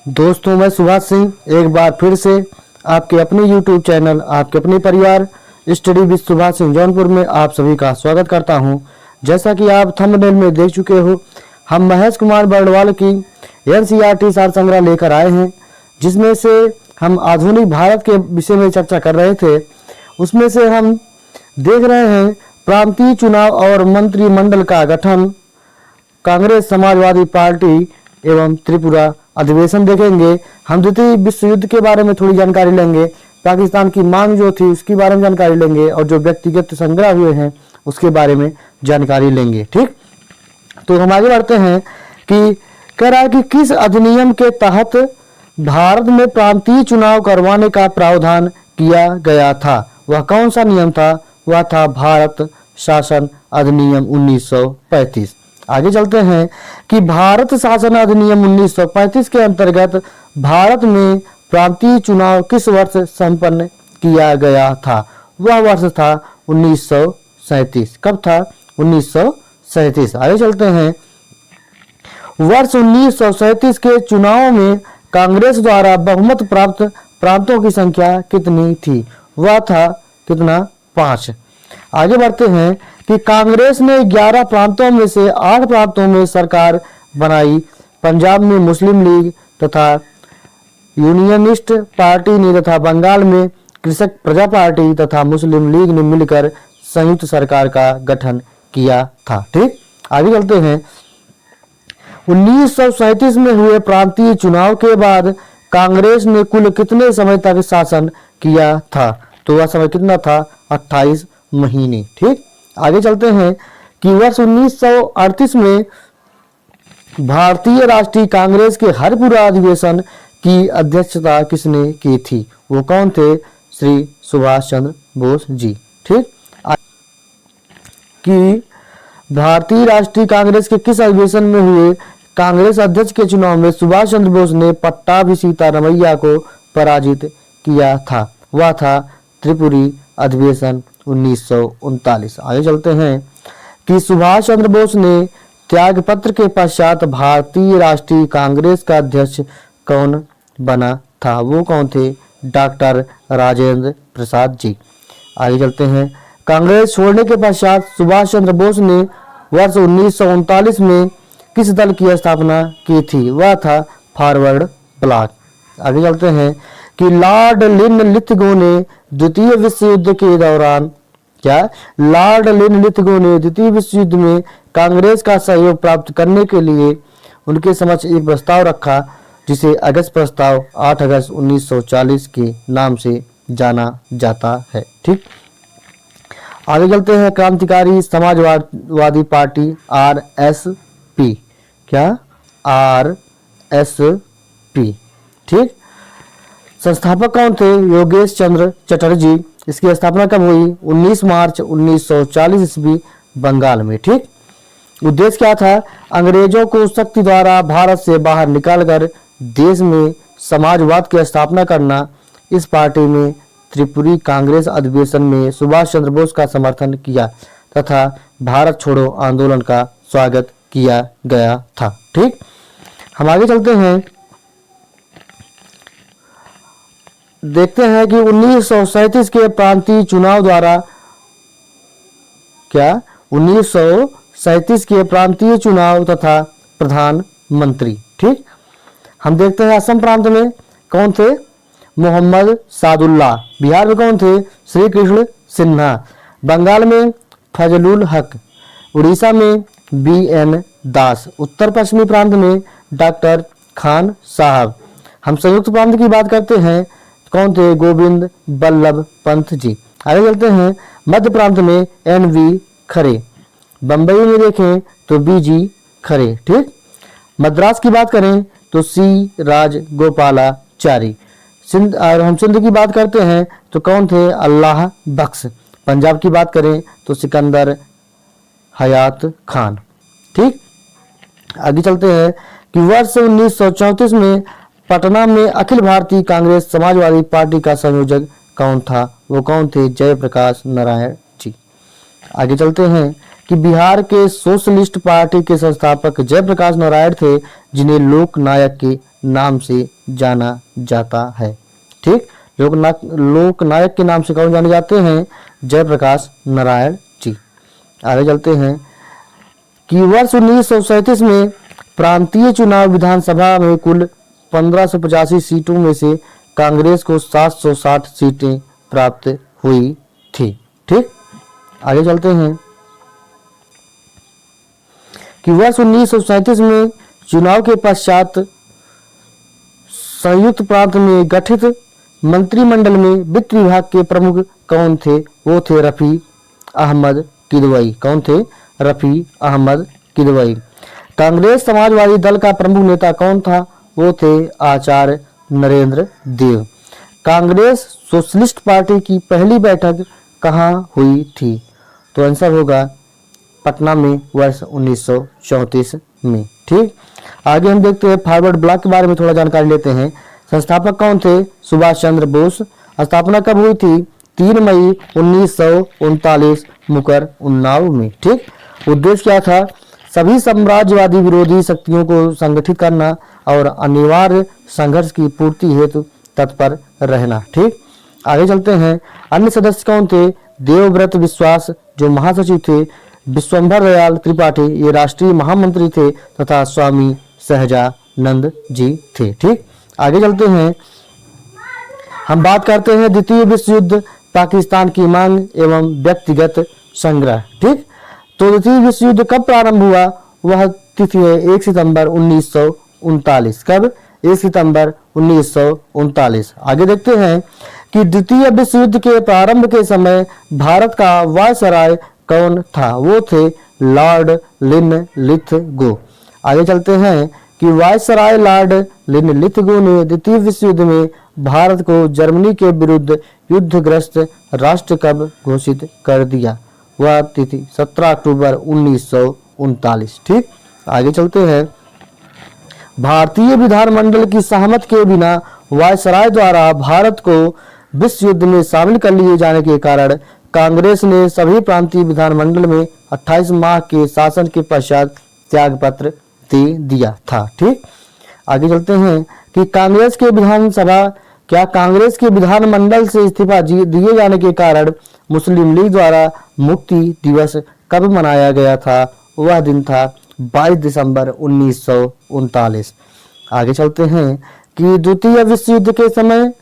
दोस्तों, मैं सुभाष सिंह एक बार फिर से आपके अपने YouTube चैनल आपके अपने परिवार स्टडी विद सुभाष सिंह जौनपुर में आप सभी का स्वागत करता हूं। जैसा कि आप थंबनेल में देख चुके हो, हम महेश कुमार बर्णवाल की NCERT सार संग्रह लेकर आए हैं, जिसमें से हम आधुनिक भारत के विषय में चर्चा कर रहे थे। उसमें से हम देख रहे हैं प्रांतीय चुनाव और मंत्रिमंडल का गठन, कांग्रेस समाजवादी पार्टी एवं त्रिपुरा अधिवेशन देखेंगे। हम द्वितीय विश्व युद्ध के बारे में थोड़ी जानकारी लेंगे, पाकिस्तान की मांग जो थी उसके बारे में जानकारी लेंगे और जो व्यक्तिगत संग्रह हुए हैं उसके बारे में जानकारी लेंगे। ठीक, तो हम आगे बढ़ते हैं कि कह रहा है कि किस अधिनियम के तहत भारत में प्रांतीय चुनाव करवाने का प्रावधान किया गया था। वह कौन सा नियम था? वह था भारत शासन अधिनियम 1935। आगे चलते हैं कि भारत शासन अधिनियम 1935 के अंतर्गत भारत में प्रांतीय चुनाव किस वर्ष संपन्न किया गया था। वह वर्ष था 1937। कब था? 1937। आगे चलते हैं, वर्ष 1937 के चुनाव में कांग्रेस द्वारा बहुमत प्राप्त प्रांतों की संख्या कितनी थी? वह था कितना? 5। आगे बढ़ते हैं कि कांग्रेस ने 11 प्रांतों में से 8 प्रांतों में सरकार बनाई। पंजाब में मुस्लिम लीग तथा यूनियनिस्ट पार्टी ने तथा बंगाल में कृषक प्रजा पार्टी तथा मुस्लिम लीग ने मिलकर संयुक्त सरकार का गठन किया था। ठीक, आगे चलते हैं, 1937 में हुए प्रांतीय चुनाव के बाद कांग्रेस ने कुल कितने समय तक शासन किया था? तो वह समय कितना था? 28 महीने। ठीक, आगे चलते हैं कि वर्ष 1938 में भारतीय राष्ट्रीय कांग्रेस के हरिपुरा अधिवेशन की अध्यक्षता किसने की थी? वो कौन थे? श्री सुभाष चंद्र बोस जी। ठीक, कि भारतीय राष्ट्रीय कांग्रेस के किस अधिवेशन में हुए कांग्रेस अध्यक्ष के चुनाव में सुभाष चंद्र बोस ने पट्टाभी सीतारमैया को पराजित किया था? वह था त्रिपुरी अधिवेशन 1939। आगे चलते हैं कि सुभाष चंद्र बोस ने त्यागपत्र के पश्चात भारतीय राष्ट्रीय कांग्रेस का अध्यक्ष कौन बना था? वो कौन थे? डॉक्टर राजेंद्र प्रसाद जी। आगे चलते हैं, कांग्रेस छोड़ने के पश्चात सुभाष चंद्र बोस ने वर्ष 1939 में किस दल की स्थापना की थी? वह था फॉरवर्ड ब्लॉक। आगे चलते हैं कि लॉर्ड लिनलिथगो ने द्वितीय विश्व युद्ध के दौरान लॉर्ड लिनलिथगो ने द्वितीय विश्व युद्ध में कांग्रेस का सहयोग प्राप्त करने के लिए उनके समक्ष एक प्रस्ताव रखा, जिसे अगस्त प्रस्ताव 8 अगस्त 1940 के नाम से जाना जाता है। ठीक, आगे चलते हैं, क्रांतिकारी समाजवादी पार्टी RSP। क्या? RSP। ठीक, संस्थापक कौन थे? योगेश चंद्र चटर्जी। इसकी स्थापना कब हुई? 19 मार्च 1940 ईस्वी, बंगाल में। ठीक, उद्देश्य क्या था? अंग्रेजों को शक्ति द्वारा भारत से बाहर निकालकर देश में समाजवाद की स्थापना करना। इस पार्टी में त्रिपुरी कांग्रेस अधिवेशन में सुभाष चंद्र बोस का समर्थन किया तथा भारत छोड़ो आंदोलन का स्वागत किया गया था। ठीक, हम आगे चलते हैं, देखते हैं कि 1937 के प्रांतीय चुनाव द्वारा 1937 के प्रांतीय चुनाव तथा प्रधानमंत्री। ठीक, हम देखते हैं असम प्रांत में कौन थे? मोहम्मद सादुल्ला। बिहार में कौन थे? श्री कृष्ण सिन्हा। बंगाल में फजलुल हक। उड़ीसा में BN दास। उत्तर पश्चिमी प्रांत में डॉक्टर खान साहब। हम संयुक्त प्रांत की बात करते हैं, कौन थे? गोविंद बल्लभ पंत जी। आगे चलते हैं, मध्य प्रांत में NV खरे। बंबई में देखें तो BG खरे। ठीक, मद्रास की बात करें तो C राजगोपालाचारी। सिंध, और हम सिंध की बात करते हैं तो कौन थे? अल्लाह बख्श। पंजाब की बात करें तो सिकंदर हयात खान। ठीक, आगे चलते हैं कि वर्ष 1934 में पटना में अखिल भारतीय कांग्रेस समाजवादी पार्टी का संयोजक कौन था? वो कौन थे? जयप्रकाश नारायण जी। आगे चलते हैं कि बिहार के सोशलिस्ट पार्टी के संस्थापक जयप्रकाश नारायण थे, जिन्हें लोक नायक के नाम से जाना जाता है। ठीक, लोक नायक के नाम से कौन जाने जाते हैं? जयप्रकाश नारायण जी। आगे चलते हैं कि वर्ष 1937 में प्रांतीय चुनाव विधानसभा में कुल 1585 सीटों में से कांग्रेस को 760 सीटें प्राप्त हुई थी। ठीक, आगे चलते हैं कि वर्ष 1937 में चुनाव के पश्चात संयुक्त प्रांत में गठित मंत्रिमंडल में वित्त विभाग के प्रमुख कौन थे? वो थे रफी अहमद किदवई। कौन थे? रफी अहमद किदवई। कांग्रेस समाजवादी दल का प्रमुख नेता कौन था? वो थे आचार्य नरेंद्र देव। कांग्रेस सोशलिस्ट पार्टी की पहली बैठक कहाँ हुई थी? तो आंसर होगा पटना में वर्ष 1934 में। ठीक, आगे हम देखते हैं फॉरवर्ड ब्लॉक के बारे में थोड़ा जानकारी लेते हैं। संस्थापक कौन थे? सुभाष चंद्र बोस। स्थापना कब हुई थी? 3 मई 1939 मुकर उन्नाव में। ठीक, उद्देश्य क्या था? सभी साम्राज्यवादी विरोधी शक्तियों को संगठित करना और अनिवार्य संघर्ष की पूर्ति हेतु तत्पर रहना। ठीक, आगे चलते हैं। अन्य सदस्य कौन थे? देवव्रत विश्वास जो महासचिव थे, विश्वंभर दयाल त्रिपाठी ये राष्ट्रीय महामंत्री थे तथा स्वामी सहजानंद जी थे। ठीक, आगे चलते हैं। हम बात करते हैं द्वितीय विश्व युद्ध, पाकिस्तान की मांग एवं व्यक्तिगत संग्रह। ठीक, तो द्वितीय विश्व युद्ध कब प्रारंभ हुआ? वह तिथि है 1 सितंबर 1939। कब? 1 सितंबर 1939। आगे देखते हैं कि द्वितीय विश्व युद्ध के प्रारंभ के समय भारत का वायसराय कौन था? वो थे लॉर्ड लिनलिथगो। आगे चलते हैं कि वायसराय लॉर्ड लिनलिथगो ने द्वितीय विश्व युद्ध में भारत को जर्मनी के विरुद्ध युद्धग्रस्त राष्ट्र कब घोषित कर दिया? वह तिथि 17 अक्टूबर 1939। ठीक, आगे चलते हैं। भारतीय विधानमंडल की सहमति के बिना वायसराय द्वारा भारत को विश्व युद्ध में शामिल कर लिए जाने के कारण कांग्रेस ने सभी प्रांतीय विधानमंडल में 28 माह के शासन के पश्चात त्याग पत्र दे दिया था। ठीक, आगे चलते हैं कि कांग्रेस के विधानमंडल से इस्तीफा दिए जाने के कारण मुस्लिम लीग द्वारा मुक्ति दिवस कब मनाया गया था? वह दिन था 22 दिसंबर 1939। आगे चलते हैं कि द्वितीय विश्व युद्ध के समय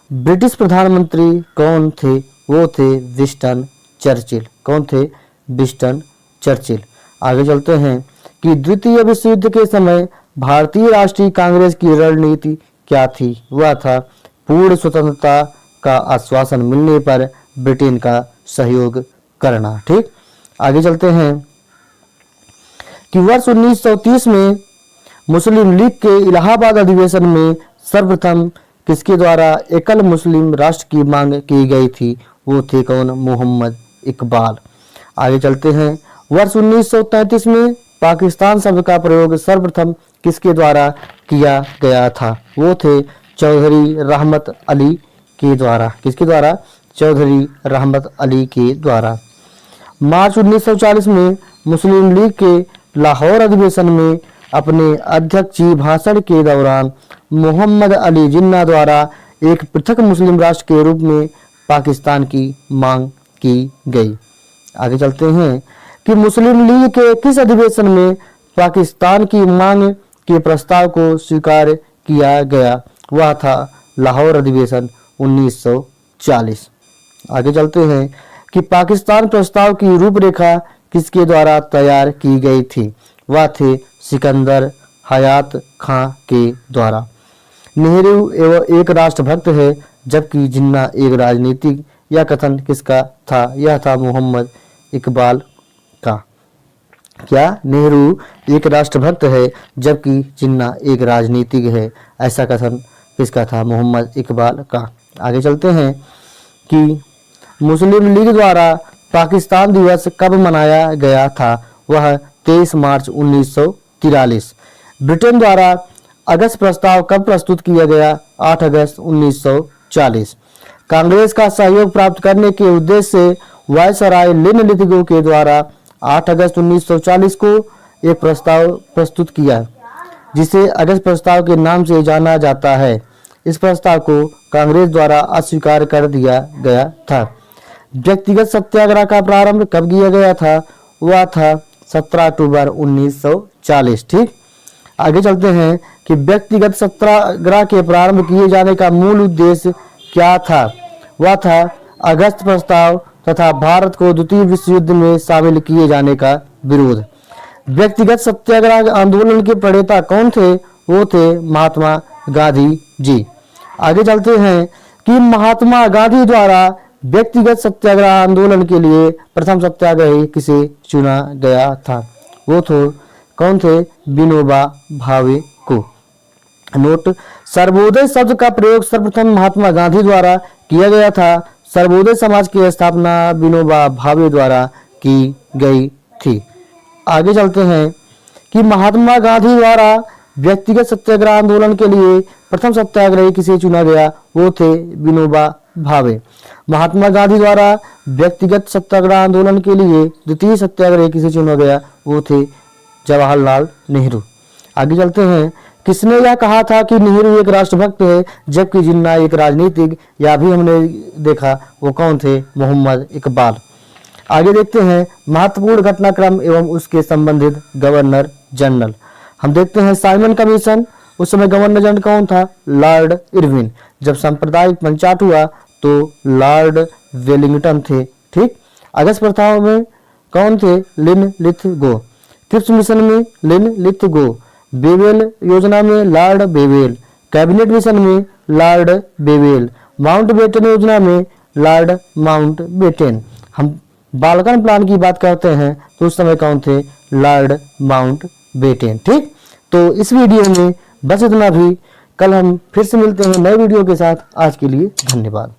ब्रिटिश प्रधानमंत्री कौन थे? वो थे विंस्टन चर्चिल। कौन थे? Winston Churchill. आगे चलते हैं कि द्वितीय विश्व युद्ध के समय भारतीय राष्ट्रीय कांग्रेस की रणनीति क्या थी? वह था पूर्ण स्वतंत्रता का आश्वासन मिलने पर ब्रिटेन का सहयोग करना। ठीक, आगे चलते हैं कि वर्ष 1930 में मुस्लिम लीग के इलाहाबाद अधिवेशन में सर्वप्रथम किसके द्वारा एकल मुस्लिम राष्ट्र की मांग की गई थी? वो थे कौन? मोहम्मद इकबाल। आगे चलते हैं। वर्ष 1933 में पाकिस्तान शब्द का प्रयोग सर्वप्रथम किसके द्वारा किया गया था? वो थे चौधरी रहमत अली के द्वारा। किसके द्वारा? चौधरी रहमत अली के द्वारा। मार्च 1940 में मुस्लिम लीग के लाहौर अधिवेशन में अपने अध्यक्षीय भाषण के दौरान मोहम्मद अली जिन्ना द्वारा एक पृथक मुस्लिम राष्ट्र के रूप में पाकिस्तान की मांग की गई। आगे चलते हैं कि मुस्लिम लीग के किस अधिवेशन में पाकिस्तान की मांग के प्रस्ताव को स्वीकार किया गया? वह था लाहौर अधिवेशन 1940। आगे चलते हैं कि पाकिस्तान प्रस्ताव की रूपरेखा किसके द्वारा तैयार की गई थी? वह थे सिकंदर हयात खां के द्वारा। नेहरू एवं एक राष्ट्रभक्त है जबकि जिन्ना एक राजनीतिक, यह कथन किसका था? यह था मोहम्मद इकबाल का। क्या? नेहरू एक राष्ट्रभक्त है जबकि जिन्ना एक राजनीतिक है, ऐसा कथन किसका था? मोहम्मद इकबाल का। आगे चलते हैं कि मुस्लिम लीग द्वारा पाकिस्तान दिवस कब मनाया गया था? वह 23 मार्च 1943। ब्रिटेन द्वारा अगस्त प्रस्ताव कब प्रस्तुत किया गया? 8 अगस्त 1940। कांग्रेस का सहयोग प्राप्त करने के उद्देश्य से वायसराय लिनलिथगो के द्वारा 8 अगस्त 1940 को एक प्रस्ताव प्रस्तुत किया जिसे अगस्त प्रस्ताव के नाम से जाना जाता है। इस प्रस्ताव को कांग्रेस द्वारा अस्वीकार कर दिया गया था। व्यक्तिगत सत्याग्रह का प्रारंभ कब किया गया था? वह था 17 अक्टूबर 1940। ठीक, आगे चलते हैं कि व्यक्तिगत सत्याग्रह के प्रारंभ किए जाने का मूल उद्देश्य क्या था? वह था अगस्त प्रस्ताव तथा भारत को द्वितीय विश्व युद्ध में शामिल किए जाने का विरोध। व्यक्तिगत सत्याग्रह आंदोलन के प्रणेता कौन थे? वो थे महात्मा गांधी जी। आगे चलते हैं कि महात्मा गांधी द्वारा व्यक्तिगत सत्याग्रह आंदोलन के लिए प्रथम सत्याग्रही किसे चुना गया था? वो तो कौन थे? विनोबा भावे को। नोट, सर्वोदय शब्द का प्रयोग सर्वप्रथम महात्मा गांधी द्वारा किया गया था। सर्वोदय समाज की स्थापना विनोबा भावे द्वारा की गई थी। आगे चलते हैं कि महात्मा गांधी द्वारा व्यक्तिगत सत्याग्रह आंदोलन के लिए प्रथम सत्याग्रही किसे चुना गया? वो थे विनोबा भावे। महात्मा गांधी द्वारा व्यक्तिगत सत्याग्रह आंदोलन के लिए द्वितीय सत्याग्रही किसे चुना गया? वो थे जवाहरलाल नेहरू। आगे चलते हैं, किसने यह कहा था कि नेहरू एक राष्ट्रभक्त है जबकि जिन्ना एक राजनीतिक? यह भी हमने देखा, वो कौन थे? मोहम्मद इकबाल। आगे देखते हैं महत्वपूर्ण घटनाक्रम एवं उसके संबंधित गवर्नर जनरल। हम देखते हैं साइमन कमीशन। उस समय गवर्नर जनरल कौन था? Lord Irwin. जब सांप्रदायिक पंचायत हुआ तो लॉर्ड वेलिंगटन थे। ठीक, अगस्त प्रस्ताव में कौन थे? लिनलिथगो। क्रिप्स मिशन में लिनलिथगो। बेवेल योजना में लॉर्ड बेवेल। कैबिनेट मिशन में लॉर्ड बेवेल। माउंटबेटन योजना में लॉर्ड माउंटबेटन। हम बाल्कन प्लान की बात करते हैं तो उस समय कौन थे? Lord Mountbatten. ठीक, तो इस वीडियो में बस इतना भी। कल हम फिर से मिलते हैं नए वीडियो के साथ। आज के लिए धन्यवाद।